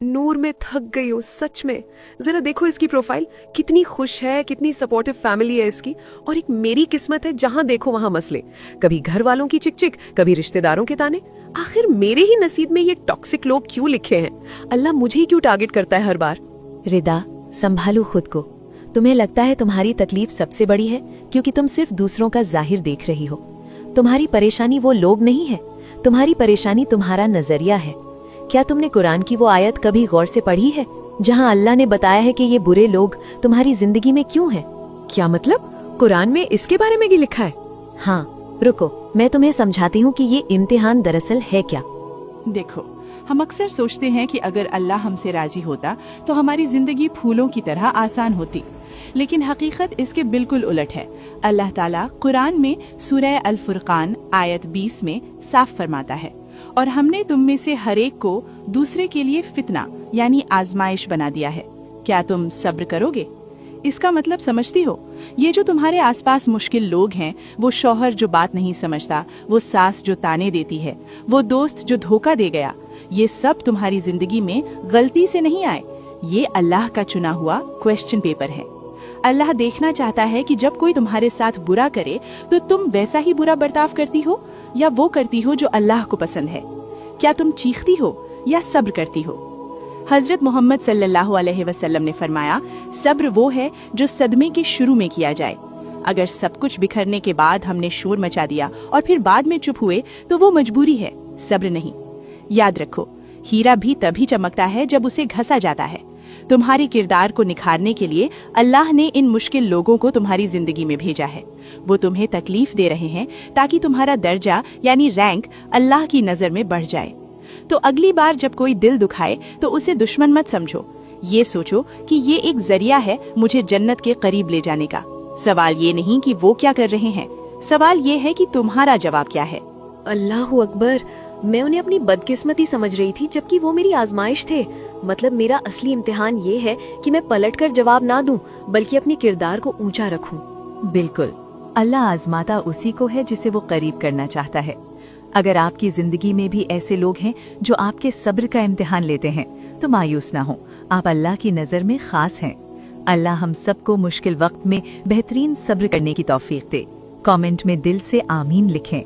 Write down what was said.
नूर में थक गई हूँ सच में। जरा देखो इसकी प्रोफाइल, कितनी खुश है, कितनी सपोर्टिव फैमिली है इसकी। और एक मेरी किस्मत है, जहाँ देखो वहाँ मसले, कभी घर वालों की चिकचिक, कभी रिश्तेदारों के ताने। आखिर मेरे ही नसीब में ये टॉक्सिक लोग क्यों लिखे हैं? अल्लाह मुझे ही क्यों टारगेट करता है हर बार? रिदा, संभालो खुद को। तुम्हें लगता है तुम्हारी तकलीफ सबसे बड़ी है क्योंकि तुम सिर्फ दूसरों का जाहिर देख रही हो। तुम्हारी परेशानी वो लोग नहीं है, तुम्हारी परेशानी तुम्हारा नजरिया है। क्या तुमने कुरान की वो आयत कभी गौर से पढ़ी है जहां अल्लाह ने बताया है कि ये बुरे लोग तुम्हारी जिंदगी में क्यों हैं? क्या मतलब? कुरान में इसके बारे में भी लिखा है? हाँ, रुको, मैं तुम्हें समझाती हूँ कि ये इम्तिहान दरअसल है क्या। देखो, हम अक्सर सोचते हैं कि अगर अल्लाह हमसे राजी होता तो हमारी जिंदगी फूलों की तरह आसान होती, लेकिन हकीकत इसके बिल्कुल उलट है। अल्लाह ताला कुरान में सूरह अल फुरकान आयत 20 में साफ फरमाता है, और हमने तुम में से हर एक को दूसरे के लिए फितना यानी आजमाइश बना दिया है, क्या तुम सब्र करोगे? इसका मतलब समझती हो? ये जो तुम्हारे आसपास मुश्किल लोग हैं, वो शौहर जो बात नहीं समझता, वो सास जो ताने देती है, वो दोस्त जो धोखा दे गया, ये सब तुम्हारी जिंदगी में गलती से नहीं आए। ये अल्लाह का चुना हुआ क्वेश्चन पेपर है। अल्लाह देखना चाहता है कि जब कोई तुम्हारे साथ बुरा करे तो तुम वैसा ही बुरा बर्ताव करती हो या वो करती हो जो अल्लाह को पसंद है। क्या तुम चीखती हो या सब्र करती हो? हजरत मोहम्मद सल्लल्लाहु अलैहि वसल्लम ने फरमाया, सब्र वो है जो सदमे के शुरू में किया जाए। अगर सब कुछ बिखरने के बाद हमने शोर मचा दिया और फिर बाद में चुप हुए तो वो मजबूरी है, सब्र नहीं। याद रखो, हीरा भी तभी चमकता है जब उसे घसा जाता है। तुम्हारे किरदार को निखारने के लिए अल्लाह ने इन मुश्किल लोगों को तुम्हारी जिंदगी में भेजा है। वो तुम्हें तकलीफ दे रहे हैं ताकि तुम्हारा दर्जा यानी रैंक अल्लाह की नजर में बढ़ जाए। तो अगली बार जब कोई दिल दुखाए तो उसे दुश्मन मत समझो, ये सोचो कि ये एक जरिया है मुझे जन्नत के करीब ले जाने का। सवाल ये नहीं कि वो क्या कर रहे हैं, सवाल ये है कि तुम्हारा जवाब क्या है। अल्लाहु अकबर, मैं उन्हें अपनी बदकिस्मती समझ रही थी जबकि वो मेरी आजमाइश थे। मतलब मेरा असली इम्तिहान ये है कि मैं पलटकर जवाब ना दूं, बल्कि अपने किरदार को ऊंचा रखूं। बिल्कुल, अल्लाह आजमाता उसी को है जिसे वो करीब करना चाहता है। अगर आपकी जिंदगी में भी ऐसे लोग हैं जो आपके सब्र का इम्तिहान लेते हैं तो मायूस ना हो, आप अल्लाह की नजर में खास हैं। अल्लाह हम सबको मुश्किल वक्त में बेहतरीन सब्र करने की तौफीक दे। कमेंट में दिल से आमीन लिखें।